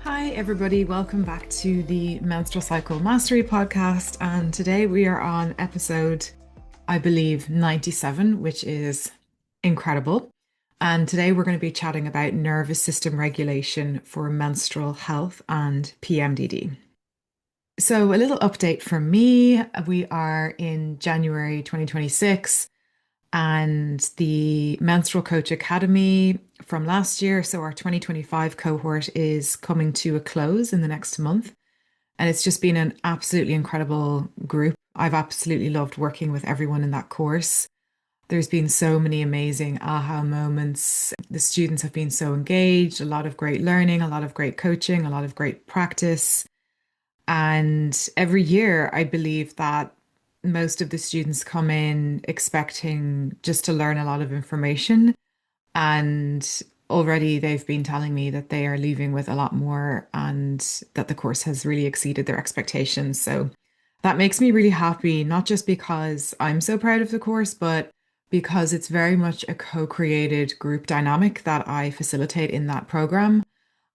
Hi, everybody. Welcome back to the Menstrual Cycle Mastery podcast. And today we are on episode, I believe, 97, which is incredible. And today we're going to be chatting about nervous system regulation for menstrual health and PMDD. So, a little update from me. We are in January 2026 and the Menstrual Coach Academy from last year. So our 2025 cohort is coming to a close in the next month. And it's just been an absolutely incredible group. I've absolutely loved working with everyone in that course. There's been so many amazing aha moments. The students have been so engaged, a lot of great learning, a lot of great coaching, a lot of great practice. And every year, I believe that most of the students come in expecting just to learn a lot of information. And already they've been telling me that they are leaving with a lot more and that the course has really exceeded their expectations. So that makes me really happy, not just because I'm so proud of the course, but because it's very much a co-created group dynamic that I facilitate in that program.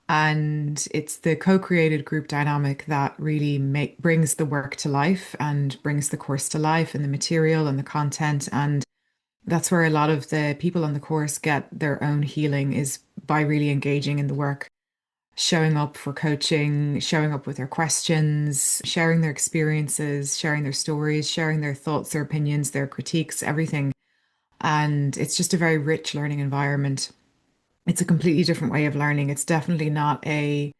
And it's the co-created group dynamic that really brings the work to life and brings the course to life and the material and the content. And that's where a lot of the people on the course get their own healing is by really engaging in the work, showing up for coaching, showing up with their questions, sharing their experiences, sharing their stories, sharing their thoughts, their opinions, their critiques, everything. And it's just a very rich learning environment. It's a completely different way of learning. It's definitely not a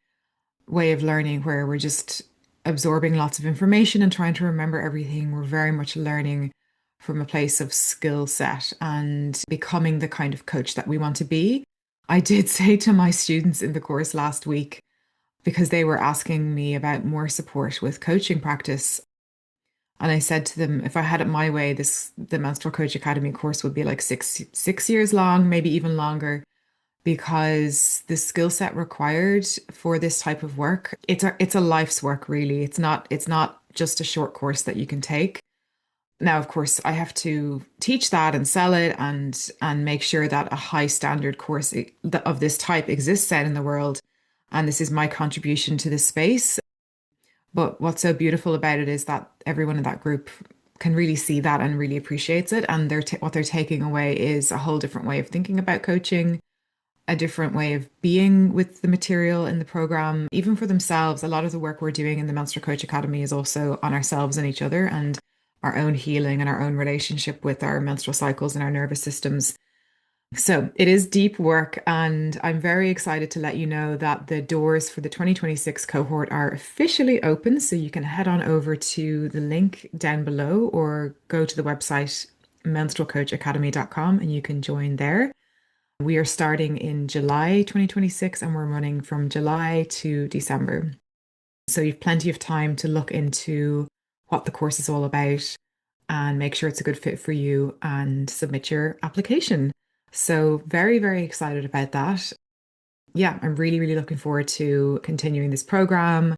way of learning where we're just absorbing lots of information and trying to remember everything. We're very much learning from a place of skill set and becoming the kind of coach that we want to be. I did say to my students in the course last week, because they were asking me about more support with coaching practice. And I said to them, if I had it my way, the Menstrual Coach Academy course would be like six years long, maybe even longer, because the skill set required for this type of work, it's a life's work, really. It's not just a short course that you can take. Now, of course, I have to teach that and sell it and make sure that a high standard course of this type exists out in the world. And this is my contribution to this space. But what's so beautiful about it is that everyone in that group can really see that and really appreciates it. And what they're taking away is a whole different way of thinking about coaching, a different way of being with the material in the program, even for themselves. A lot of the work we're doing in the Menstrual Coach Academy is also on ourselves and each other and our own healing and our own relationship with our menstrual cycles and our nervous systems. So it is deep work, and I'm very excited to let you know that the doors for the 2026 cohort are officially open. So you can head on over to the link down below or go to the website menstrualcoachacademy.com and you can join there. We are starting in July 2026 and we're running from July to December. So you've plenty of time to look into what the course is all about and make sure it's a good fit for you and submit your application. So very, very excited about that. Yeah, I'm really, really looking forward to continuing this program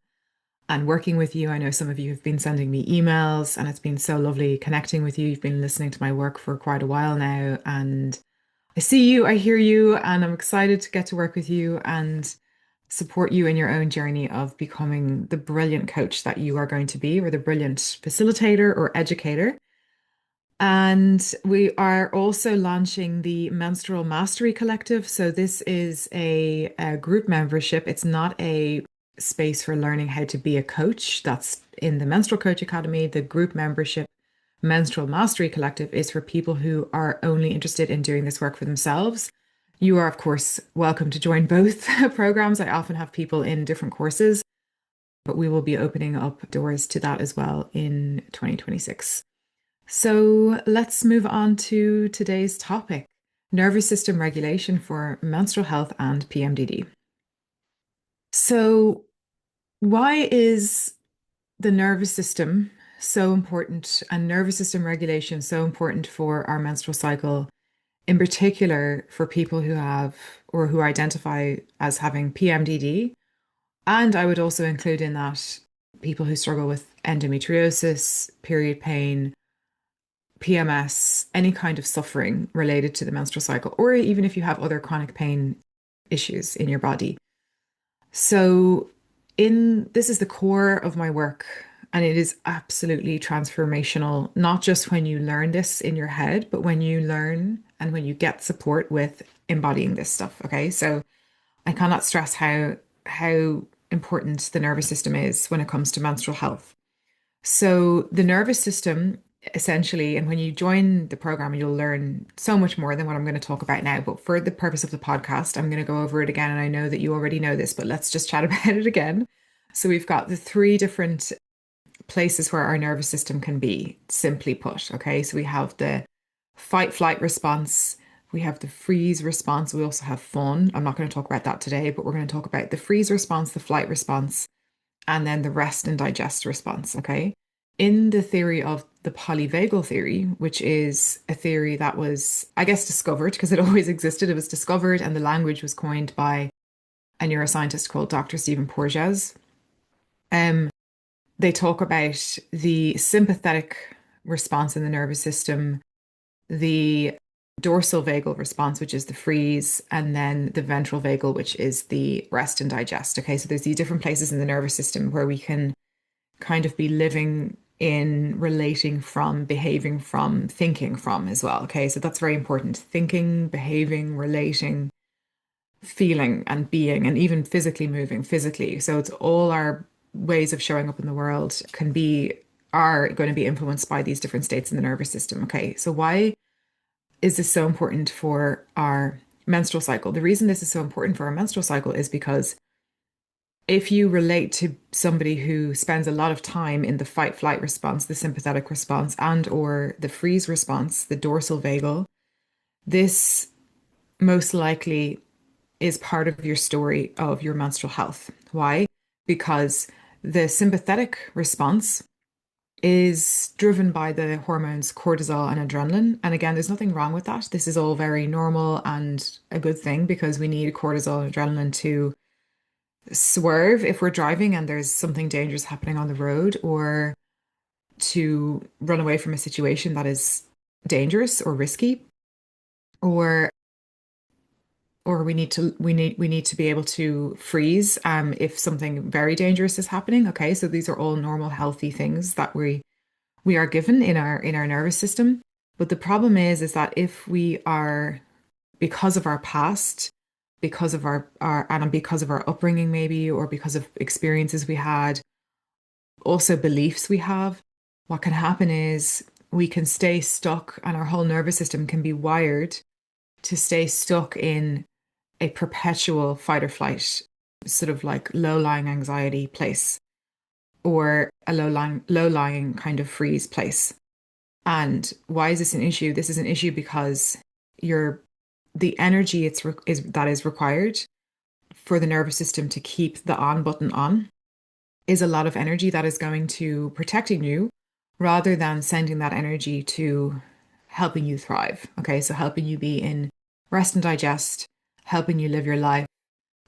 and working with you. I know some of you have been sending me emails and it's been so lovely connecting with you. You've been listening to my work for quite a while now, and I see you, I hear you, and I'm excited to get to work with you and support you in your own journey of becoming the brilliant coach that you are going to be, or the brilliant facilitator or educator. And we are also launching the Menstrual Mastery Collective. So this is a group membership. It's not a space for learning how to be a coach. That's in the Menstrual Coach Academy. The group membership Menstrual Mastery Collective is for people who are only interested in doing this work for themselves. You are, of course, welcome to join both programs. I often have people in different courses, but we will be opening up doors to that as well in 2026. So let's move on to today's topic, nervous system regulation for menstrual health and PMDD. So why is the nervous system so important and nervous system regulation so important for our menstrual cycle, in particular for people who have or who identify as having PMDD? And I would also include in that people who struggle with endometriosis, period pain, PMS, any kind of suffering related to the menstrual cycle, or even if you have other chronic pain issues in your body. So, in this is the core of my work, and it is absolutely transformational, not just when you learn this in your head, but when you learn and when you get support with embodying this stuff. Okay. So, I cannot stress how important the nervous system is when it comes to menstrual health. So the nervous system essentially, and when you join the program, you'll learn so much more than what I'm going to talk about now. But for the purpose of the podcast, I'm going to go over it again. And I know that you already know this, but let's just chat about it again. So we've got the three different places where our nervous system can be, simply put. Okay. So we have the fight flight response. We have the freeze response. We also have fawn. I'm not going to talk about that today, but we're going to talk about the freeze response, the flight response, and then the rest and digest response. Okay. In the theory of the polyvagal theory, which is a theory that was, I guess, discovered because it always existed, it was discovered and the language was coined by a neuroscientist called Dr. Stephen Porges. Um, they talk about the sympathetic response in the nervous system, the dorsal vagal response, which is the freeze, and then the ventral vagal, which is the rest and digest. Okay, so there's these different places in the nervous system where we can kind of be living in, relating from, behaving from, thinking from as well. Okay, so that's very important. Thinking, behaving, relating, feeling, and being, and even physically moving physically. So it's all our ways of showing up in the world are going to be influenced by these different states in the nervous system. Okay, so why is this so important for our menstrual cycle? The reason this is so important for our menstrual cycle is because if you relate to somebody who spends a lot of time in the fight flight response, the sympathetic response, and or the freeze response, the dorsal vagal, this most likely is part of your story of your menstrual health. Why? Because the sympathetic response is driven by the hormones cortisol and adrenaline. And again, there's nothing wrong with that. This is all very normal and a good thing because we need cortisol and adrenaline to swerve if we're driving and there's something dangerous happening on the road, or to run away from a situation that is dangerous or risky, or we need to be able to freeze if something very dangerous is happening. Okay, so these are all normal healthy things that we are given in our nervous system. But the problem is that if we are, because of our past, because of our and because of our upbringing maybe, or because of experiences we had, also beliefs we have, what can happen is we can stay stuck and our whole nervous system can be wired to stay stuck in a perpetual fight or flight, sort of like low-lying anxiety place, or a low-lying kind of freeze place. And why is this an issue? This is an issue because your the energy that is required for the nervous system to keep the on button on is a lot of energy that is going to protecting you rather than sending that energy to helping you thrive. Okay, so helping you be in rest and digest, helping you live your life,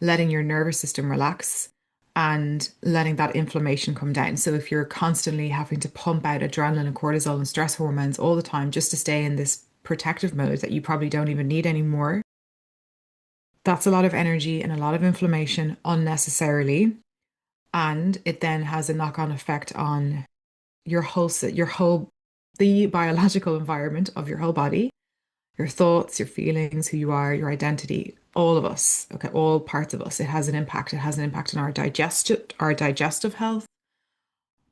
letting your nervous system relax, and letting that inflammation come down. So if you're constantly having to pump out adrenaline and cortisol and stress hormones all the time just to stay in this protective mode that you probably don't even need anymore, that's a lot of energy and a lot of inflammation unnecessarily. And it then has a knock-on effect on the biological environment of your whole body, your thoughts, your feelings, who you are, your identity, all of us, okay, all parts of us. It has an impact. It has an impact on our digestive health,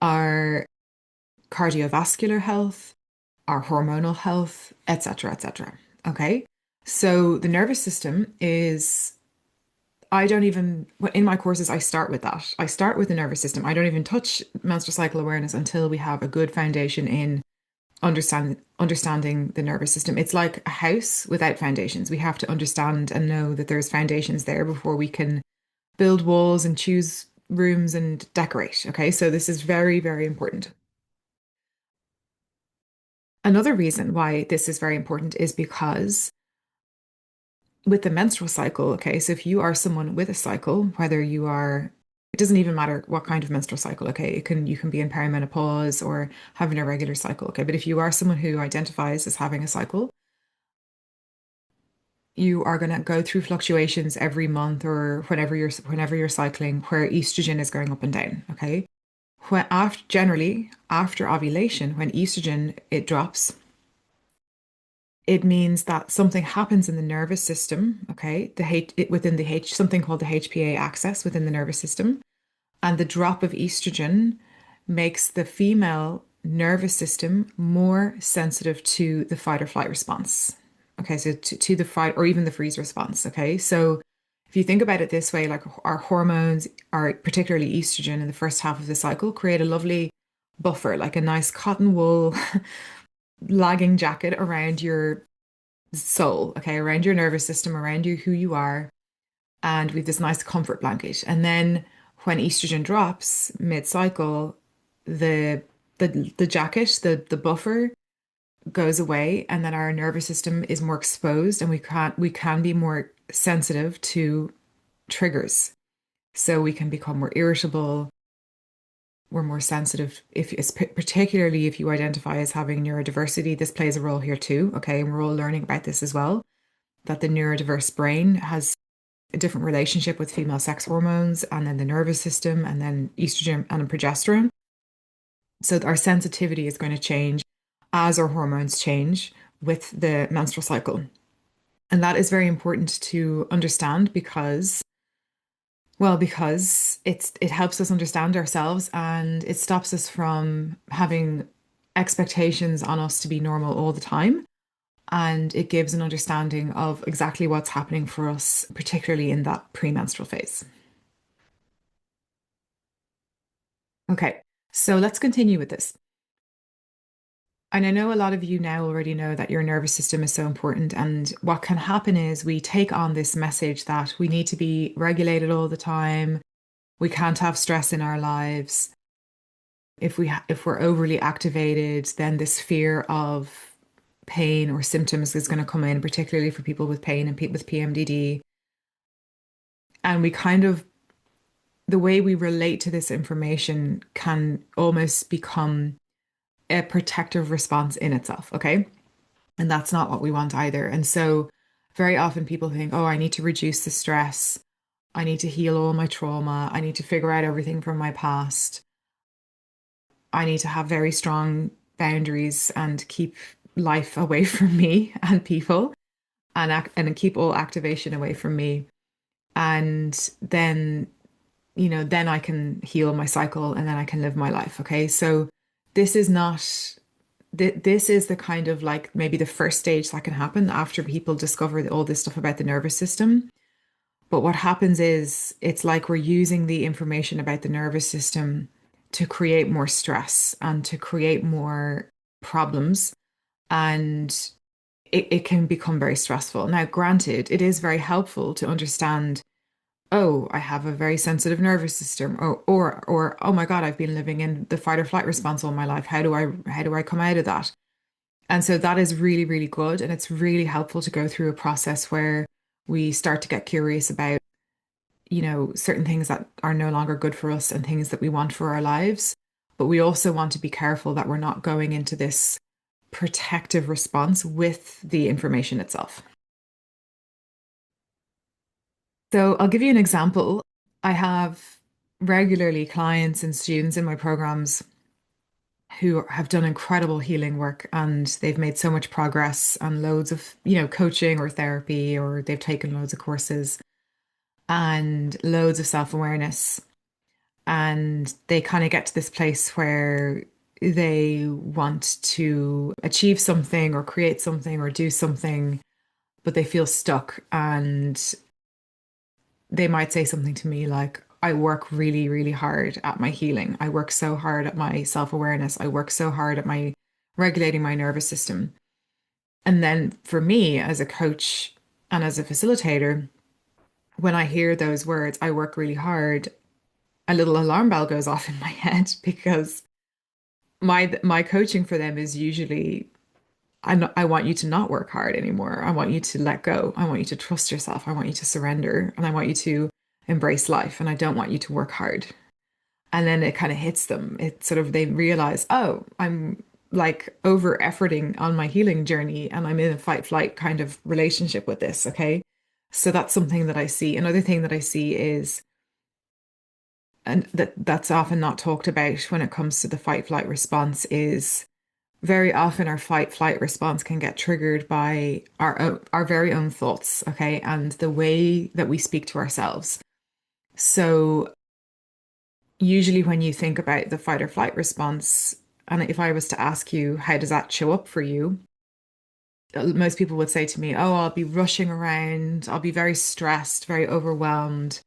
our cardiovascular health, our hormonal health, etc., etc. Okay. So the nervous system is, I don't even, in my courses, I start with that. I start with the nervous system. I don't even touch menstrual cycle awareness until we have a good foundation in understanding the nervous system. It's like a house without foundations. We have to understand and know that there's foundations there before we can build walls and choose rooms and decorate. Okay, so this is very, very important. Another reason why this is very important is because with the menstrual cycle, okay, so if you are someone with a cycle, whether you are, it doesn't even matter what kind of menstrual cycle, okay, you can be in perimenopause or having a regular cycle, okay, but if you are someone who identifies as having a cycle, you are going to go through fluctuations every month or whenever you're cycling where estrogen is going up and down, okay? Generally after ovulation, when estrogen it drops, it means that something happens in the nervous system, okay? Within the something called the HPA axis within the nervous system, and the drop of estrogen makes the female nervous system more sensitive to the fight or flight response. Okay, so to the fight or even the freeze response. Okay, so if you think about it this way, like our hormones, are particularly estrogen in the first half of the cycle, create a lovely buffer, like a nice cotton wool lagging jacket around your soul, okay, around your nervous system, around you, who you are. And we have this nice comfort blanket. And then when estrogen drops mid-cycle, the the jacket, the buffer goes away, and then our nervous system is more exposed, and we can be more sensitive to triggers. So we can become more irritable. We're more sensitive if it's particularly if you identify as having neurodiversity. This plays a role here too. Okay, and we're all learning about this as well, that the neurodiverse brain has a different relationship with female sex hormones and then the nervous system and then estrogen and progesterone. So our sensitivity is going to change as our hormones change with the menstrual cycle. And that is very important to understand because, well, because it helps us understand ourselves and it stops us from having expectations on us to be normal all the time. And it gives an understanding of exactly what's happening for us, particularly in that premenstrual phase. Okay, so let's continue with this. And I know a lot of you now already know that your nervous system is so important. And what can happen is we take on this message that we need to be regulated all the time. We can't have stress in our lives. If we're overly activated, then this fear of pain or symptoms is going to come in, particularly for people with pain and with PMDD. And we kind of, the way we relate to this information can almost become a protective response in itself, okay? And that's not what we want either. And so very often people think, oh, I need to reduce the stress. I need to heal all my trauma. I need to figure out everything from my past. I need to have very strong boundaries and keep life away from me and people and keep all activation away from me. And then, then I can heal my cycle and then I can live my life. Okay. So this is not, this is the kind of like maybe the first stage that can happen after people discover all this stuff about the nervous system. But what happens is it's like we're using the information about the nervous system to create more stress and to create more problems. And it can become very stressful. Now, granted, it is very helpful to understand, oh, I have a very sensitive nervous system, or oh my God, I've been living in the fight or flight response all my life. How do I come out of that? And so that is really, really good. And it's really helpful to go through a process where we start to get curious about, certain things that are no longer good for us and things that we want for our lives. But we also want to be careful that we're not going into this protective response with the information itself. So I'll give you an example. I have regularly clients and students in my programs who have done incredible healing work and they've made so much progress and loads of, coaching or therapy, or they've taken loads of courses and loads of self-awareness. And they kind of get to this place where they want to achieve something or create something or do something, but they feel stuck. And they might say something to me like, I work really, really hard at my healing. I work so hard at my self-awareness. I work so hard at my regulating my nervous system. And then for me as a coach and as a facilitator, when I hear those words, I work really hard, a little alarm bell goes off in my head because my coaching for them is usually I want you to not work hard anymore. I want you to let go. I want you to trust yourself. I want you to surrender and I want you to embrace life and I don't want you to work hard. And then it kind of hits them. It sort of they realize, oh, like over efforting on my healing journey and I'm in a fight flight kind of relationship with this, okay? So that's something that I see. Another thing that I see is, and that's often not talked about when it comes to the fight flight response, is very often our fight flight response can get triggered by our very own thoughts, okay, and the way that we speak to ourselves. So usually when you think about the fight or flight response, and if I was to ask you, how does that show up for you? Most people would say to me, oh, I'll be rushing around, I'll be very stressed, very overwhelmed,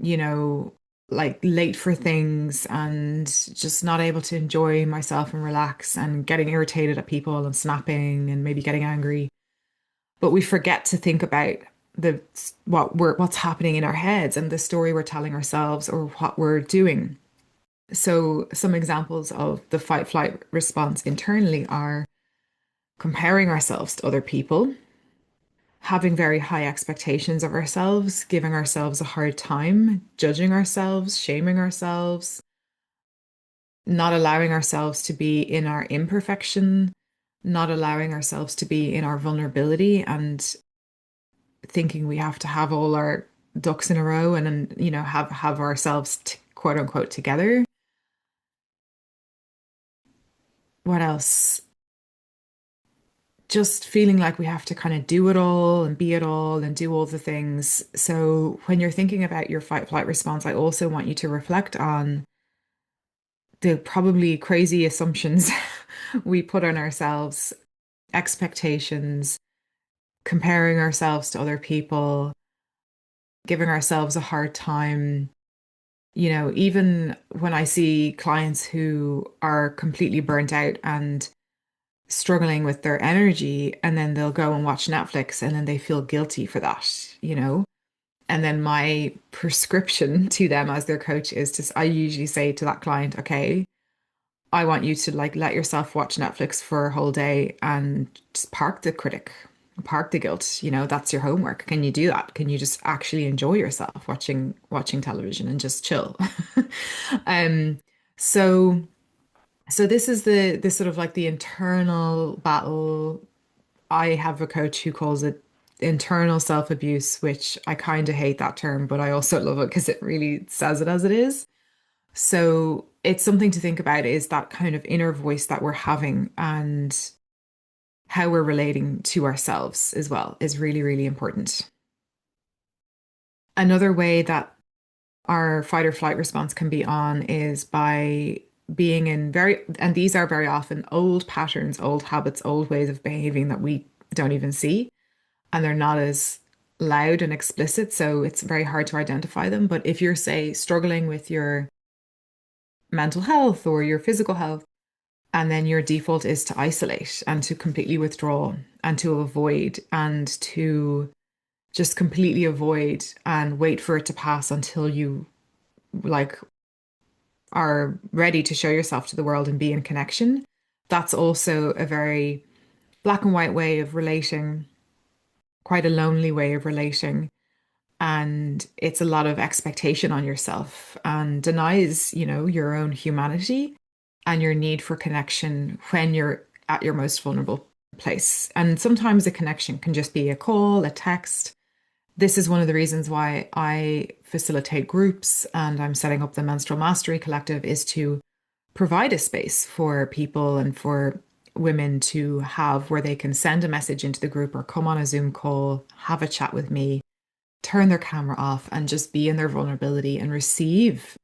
you know, like late for things and just not able to enjoy myself and relax and getting irritated at people and snapping and maybe getting angry. But we forget to think about the what's happening in our heads and the story we're telling ourselves or what we're doing. So some examples of the fight flight response internally are comparing ourselves to other people, having very high expectations of ourselves, giving ourselves a hard time, judging ourselves, shaming ourselves, not allowing ourselves to be in our imperfection, not allowing ourselves to be in our vulnerability and thinking we have to have all our ducks in a row and then, have ourselves quote unquote together. What else? Just feeling like we have to kind of do it all and be it all and do all the things. So when you're thinking about your fight flight response, I also want you to reflect on the probably crazy assumptions we put on ourselves, expectations, comparing ourselves to other people, giving ourselves a hard time. Even when I see clients who are completely burnt out and struggling with their energy, and then they'll go and watch Netflix and then they feel guilty for that. And then my prescription to them as their coach is I usually say to that client, okay, I want you to like let yourself watch Netflix for a whole day and just park the critic, park the guilt. That's your homework. Can you do that? Can you just actually enjoy yourself watching television and just chill? Um, so so this is the sort of like the internal battle. I have a coach who calls it internal self-abuse, which I kind of hate that term, but I also love it because it really says it as it is. So it's something to think about is that kind of inner voice that we're having and how we're relating to ourselves as well is really, really important. Another way that our fight or flight response can be on is by being in and these are very often old patterns, old habits, old ways of behaving that we don't even see, and they're not as loud and explicit, so it's very hard to identify them. But if you're, say, struggling with your mental health or your physical health, and then your default is to isolate and to completely withdraw and to avoid and to just completely avoid and wait for it to pass until you like are ready to show yourself to the world and be in connection. That's also a very black and white way of relating, quite a lonely way of relating. And it's a lot of expectation on yourself and denies, your own humanity and your need for connection when you're at your most vulnerable place. And sometimes a connection can just be a call, a text. This is one of the reasons why I facilitate groups and I'm setting up the Menstrual Mastery Collective, is to provide a space for people and for women to have where they can send a message into the group or come on a Zoom call, have a chat with me, turn their camera off and just be in their vulnerability and receive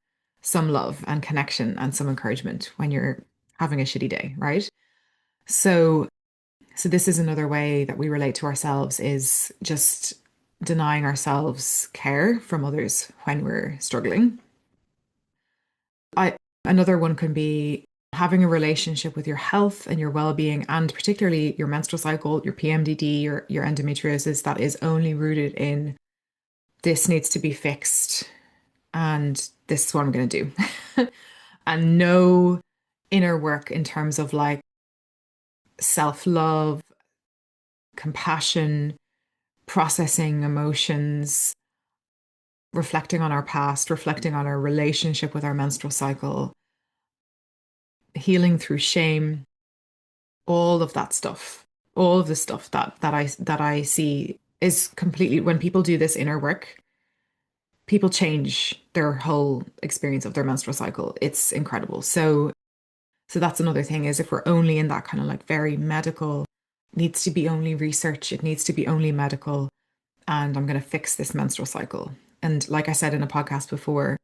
some love and connection and some encouragement when you're having a shitty day, right? So this is another way that we relate to ourselves, is just denying ourselves care from others when we're struggling. Another one can be having a relationship with your health and your well-being, and particularly your menstrual cycle, your PMDD, your endometriosis, that is only rooted in this needs to be fixed and this is what I'm going to do. And no inner work in terms of like self-love, compassion, processing emotions, reflecting on our past, reflecting on our relationship with our menstrual cycle, healing through shame, all of that stuff, all of the stuff that I see is completely when people do this inner work, people change their whole experience of their menstrual cycle. It's incredible. So that's another thing is if we're only in that kind of like very medical, needs to be only research, it needs to be only medical, and I'm going to fix this menstrual cycle. And like I said in a podcast before,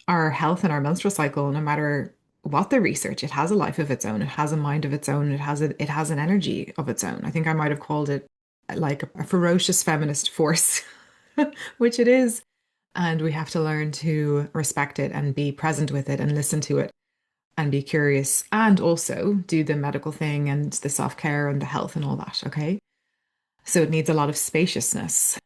our health and our menstrual cycle, no matter what the research, it has a life of its own. It has a mind of its own. It has an energy of its own. I think I might have called it like a ferocious feminist force, which it is. And we have to learn to respect it and be present with it and listen to it and be curious and also do the medical thing and the self-care and the health and all that. Okay. So it needs a lot of spaciousness.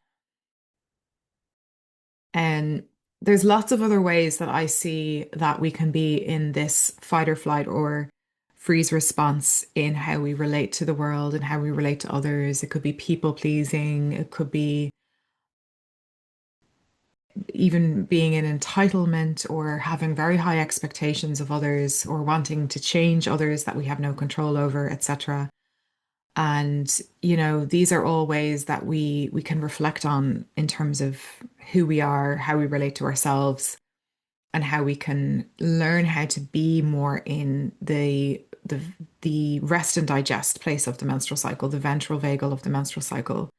And there's lots of other ways that I see that we can be in this fight or flight or freeze response in how we relate to the world and how we relate to others. It could be people pleasing, it could be even being in entitlement or having very high expectations of others or wanting to change others that we have no control over, etc. And, these are all ways that we can reflect on in terms of who we are, how we relate to ourselves, and how we can learn how to be more in the rest and digest place of the menstrual cycle, the ventral vagal of the menstrual cycle.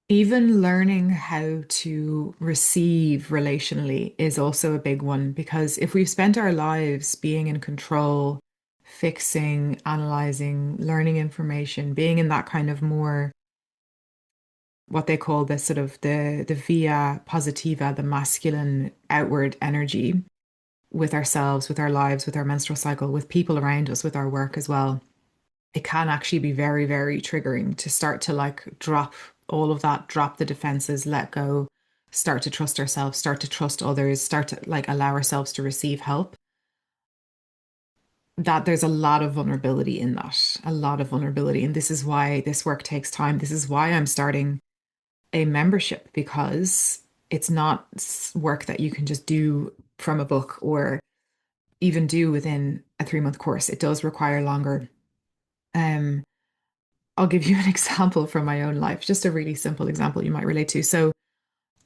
Even learning how to receive relationally is also a big one because if we've spent our lives being in control, fixing, analyzing, learning information, being in that kind of more what they call the sort of the via positiva, the masculine outward energy with ourselves, with our lives, with our menstrual cycle, with people around us, with our work as well, it can actually be very, very triggering to start to like drop all of that, drop the defenses, let go, start to trust ourselves, start to trust others, start to like allow ourselves to receive help. That there's a lot of vulnerability in that, a lot of vulnerability. And this is why this work takes time. This is why I'm starting a membership because it's not work that you can just do from a book or even do within a 3-month course. It does require longer. Um, I'll give you an example from my own life, just a really simple example you might relate to. So,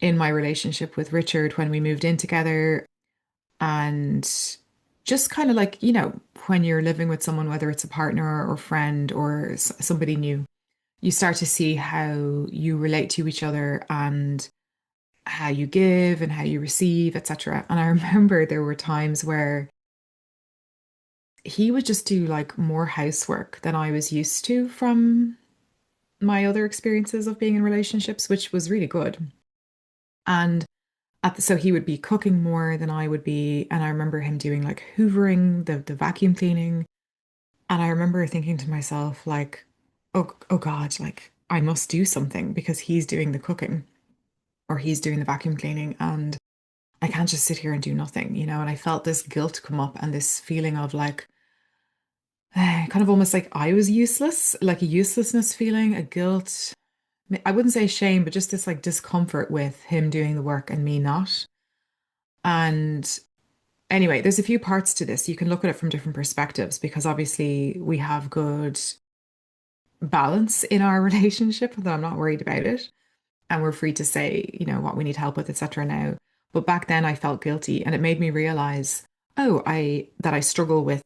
in my relationship with Richard, when we moved in together, and just kind of like, when you're living with someone, whether it's a partner or friend or somebody new, you start to see how you relate to each other and how you give and how you receive, etc. And I remember there were times where he would just do like more housework than I was used to from my other experiences of being in relationships, which was really good. And so he would be cooking more than I would be. And I remember him doing like hoovering, the vacuum cleaning. And I remember thinking to myself, like, oh God, like I must do something because he's doing the cooking or he's doing the vacuum cleaning and I can't just sit here and do nothing, And I felt this guilt come up and this feeling of like, kind of almost like I was useless, like a uselessness feeling, a guilt. I wouldn't say shame, but just this like discomfort with him doing the work and me not. And anyway, there's a few parts to this. You can look at it from different perspectives because obviously we have good balance in our relationship that I'm not worried about it. And we're free to say, what we need help with, etc. now. But back then I felt guilty and it made me realize, that I struggle with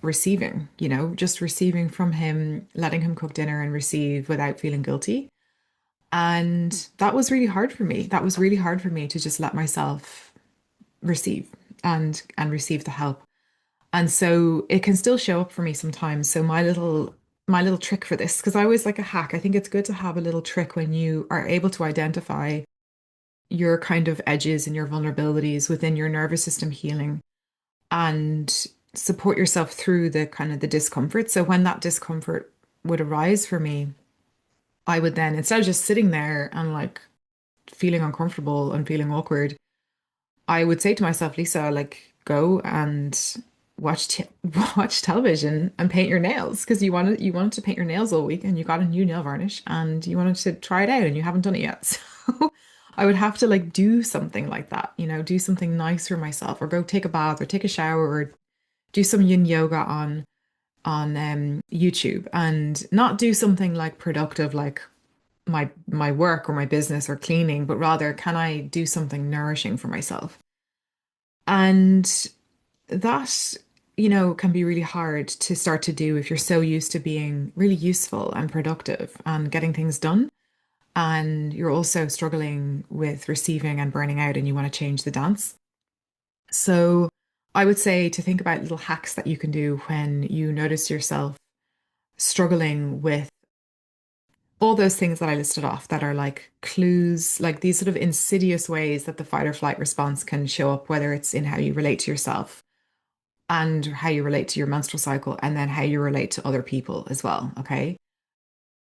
receiving, just receiving from him, letting him cook dinner and receive without feeling guilty. And that was really hard for me. That was really hard for me to just let myself receive and receive the help. And so it can still show up for me sometimes. So my little trick for this, because I always like a hack. I think it's good to have a little trick when you are able to identify your kind of edges and your vulnerabilities within your nervous system healing and support yourself through the kind of the discomfort. So when that discomfort would arise for me, I would then, instead of just sitting there and like feeling uncomfortable and feeling awkward, I would say to myself, Lisa, like go and watch television and paint your nails because you wanted to paint your nails all week and you got a new nail varnish and you wanted to try it out and you haven't done it yet. So I would have to like do something like that, do something nice for myself or go take a bath or take a shower or do some yin yoga on YouTube and not do something like productive like my work or my business or cleaning, but rather can I do something nourishing for myself? And that, can be really hard to start to do if you're so used to being really useful and productive and getting things done. And you're also struggling with receiving and burning out and you want to change the dance. So I would say to think about little hacks that you can do when you notice yourself struggling with all those things that I listed off that are like clues, like these sort of insidious ways that the fight or flight response can show up, whether it's in how you relate to yourself and how you relate to your menstrual cycle, and then how you relate to other people as well. Okay.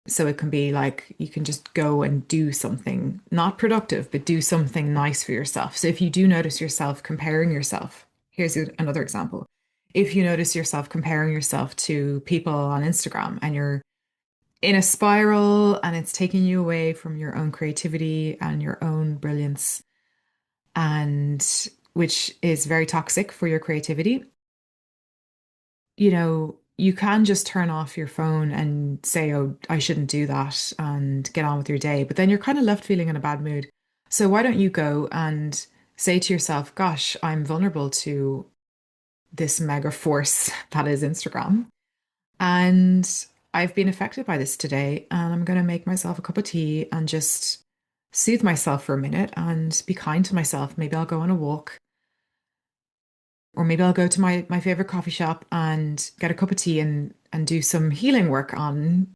So it can be like you can just go and do something not productive, but do something nice for yourself. So if you do notice yourself comparing yourself, here's another example. If you notice yourself comparing yourself to people on Instagram and you're in a spiral and it's taking you away from your own creativity and your own brilliance, and which is very toxic for your creativity, you can just turn off your phone and say, oh, I shouldn't do that and get on with your day. But then you're kind of left feeling in a bad mood. So why don't you go and say to yourself, gosh, I'm vulnerable to this mega force that is Instagram. And I've been affected by this today. And I'm going to make myself a cup of tea and just soothe myself for a minute and be kind to myself. Maybe I'll go on a walk. Or maybe I'll go to my favorite coffee shop and get a cup of tea and do some healing work on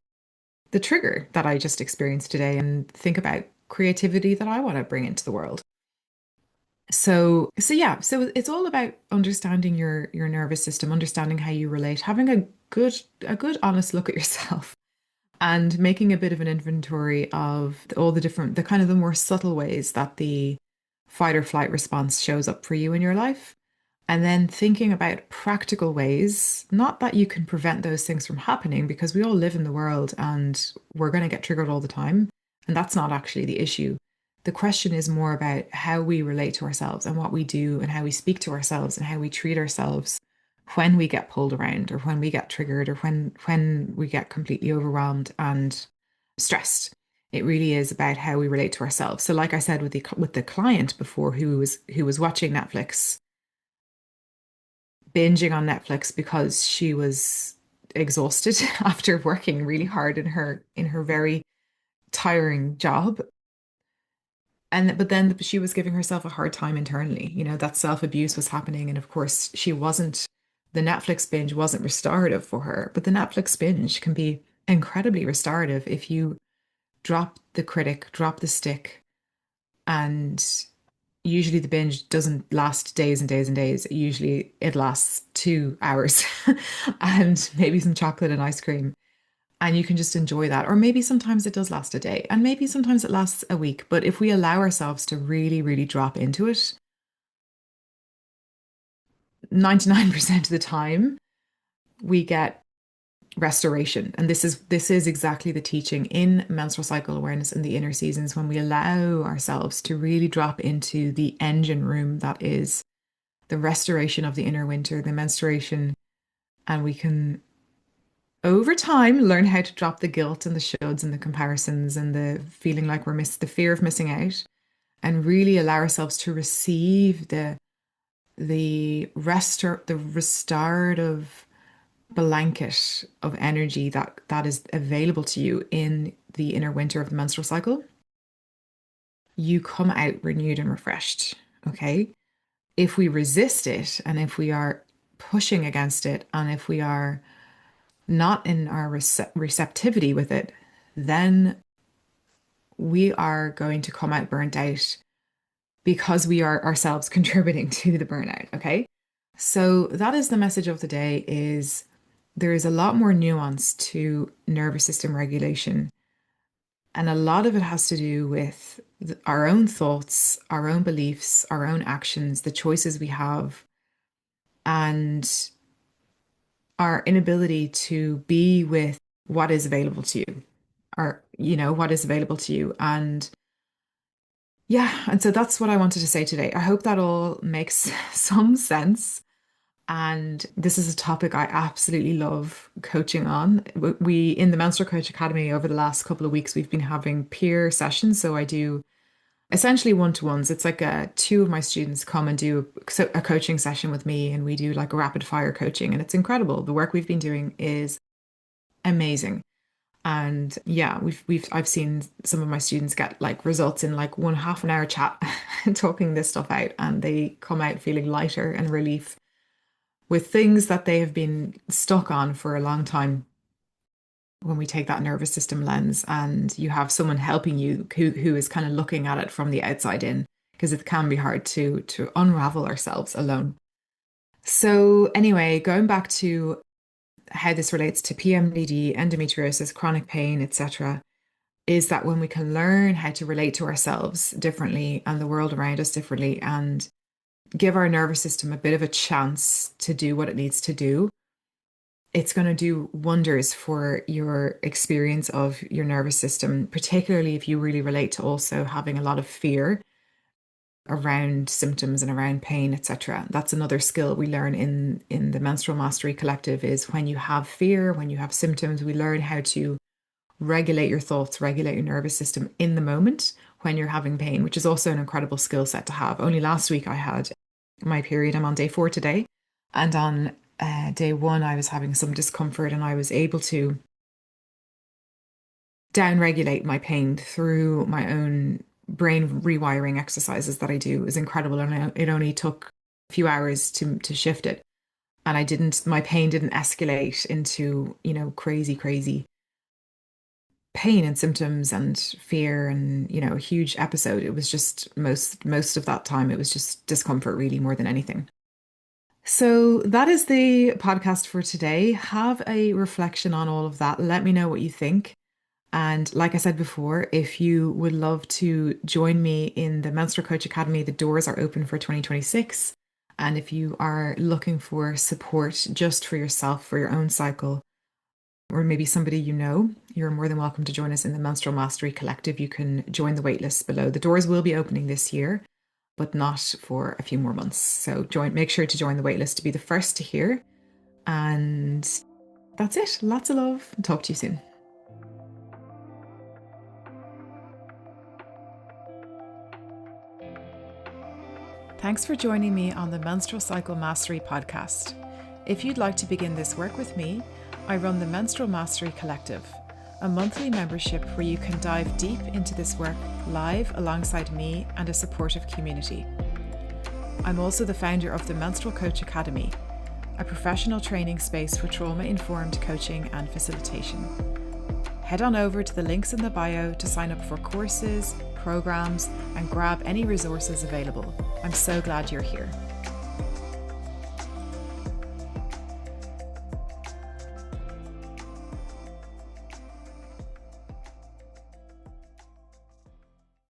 the trigger that I just experienced today and think about creativity that I want to bring into the world. So yeah, so it's all about understanding your nervous system, understanding how you relate, having a good honest look at yourself and making a bit of an inventory of all the kind of the more subtle ways that the fight or flight response shows up for you in your life. And then thinking about practical ways, not that you can prevent those things from happening because we all live in the world and we're going to get triggered all the time. And that's not actually the issue. The question is more about how we relate to ourselves and what we do and how we speak to ourselves and how we treat ourselves when we get pulled around or when we get triggered or when we get completely overwhelmed and stressed. It really is about how we relate to ourselves. So like I said with the client before who was watching Netflix, binging on Netflix because she was exhausted after working really hard in her very tiring job. And but then she was giving herself a hard time internally. That self-abuse was happening. And of course, the Netflix binge wasn't restorative for her, but the Netflix binge can be incredibly restorative if you drop the critic, drop the stick, and usually the binge doesn't last days and days and days. Usually it lasts 2 hours and maybe some chocolate and ice cream. And you can just enjoy that. Or maybe sometimes it does last a day and maybe sometimes it lasts a week. But if we allow ourselves to really, really drop into it, 99% of the time we get restoration. And this is exactly the teaching in menstrual cycle awareness in the inner seasons when we allow ourselves to really drop into the engine room that is the restoration of the inner winter, the menstruation, and we can over time learn how to drop the guilt and the shoulds and the comparisons and the feeling like the fear of missing out and really allow ourselves to receive the restorative blanket of energy that is available to you in the inner winter of the menstrual cycle. You come out renewed and refreshed. Okay. If we resist it and if we are pushing against it and if we are not in our receptivity with it, then we are going to come out burnt out because we are ourselves contributing to the burnout. Okay. So that is the message of the day is there is a lot more nuance to nervous system regulation. And a lot of it has to do with our own thoughts, our own beliefs, our own actions, the choices we have, and our inability to be with what is available to you, or what is available to you. And Yeah, and so that's what I wanted to say today. I hope that all makes some sense. And this is a topic I absolutely love coaching on. We, in the Menstrual Coach Academy, over the last couple of weeks, we've been having peer sessions. So I do essentially one-to-ones. It's like two of my students come and do a coaching session with me, and we do like a rapid fire coaching, and it's incredible. The work we've been doing is amazing. And yeah, I've seen some of my students get like results in like one half an hour chat talking this stuff out, and they come out feeling lighter and relief with things that they have been stuck on for a long time. When we take that nervous system lens and you have someone helping you who is kind of looking at it from the outside in, because it can be hard to unravel ourselves alone. So anyway, going back to how this relates to PMDD, endometriosis, chronic pain, etc., is that when we can learn how to relate to ourselves differently and the world around us differently and give our nervous system a bit of a chance to do what it needs to do, it's going to do wonders for your experience of your nervous system, particularly if you really relate to also having a lot of fear around symptoms and around pain, etc. That's another skill we learn in the Menstrual Mastery Collective is when you have fear, when you have symptoms, we learn how to regulate your thoughts, regulate your nervous system in the moment when you're having pain, which is also an incredible skill set to have. Only last week I had my period. I'm on day 4 today. And on day 1, I was having some discomfort, and I was able to downregulate my pain through my own brain rewiring exercises that I do. Is incredible. And it only took a few hours to shift it. And my pain didn't escalate into, crazy pain and symptoms and fear and, a huge episode. It was just most of that time, it was just discomfort really more than anything. So that is the podcast for today. Have a reflection on all of that. Let me know what you think. And like I said before, if you would love to join me in the Menstrual Coach Academy, the doors are open for 2026. And if you are looking for support just for yourself, for your own cycle, or maybe somebody you know, you're more than welcome to join us in the Menstrual Mastery Collective. You can join the waitlist below. The doors will be opening this year, but not for a few more months. So make sure to join the waitlist to be the first to hear. And that's it. Lots of love. Talk to you soon. Thanks for joining me on the Menstrual Cycle Mastery podcast. If you'd like to begin this work with me, I run the Menstrual Mastery Collective, a monthly membership where you can dive deep into this work live alongside me and a supportive community. I'm also the founder of the Menstrual Coach Academy, a professional training space for trauma-informed coaching and facilitation. Head on over to the links in the bio to sign up for courses, programs, and grab any resources available. I'm so glad you're here.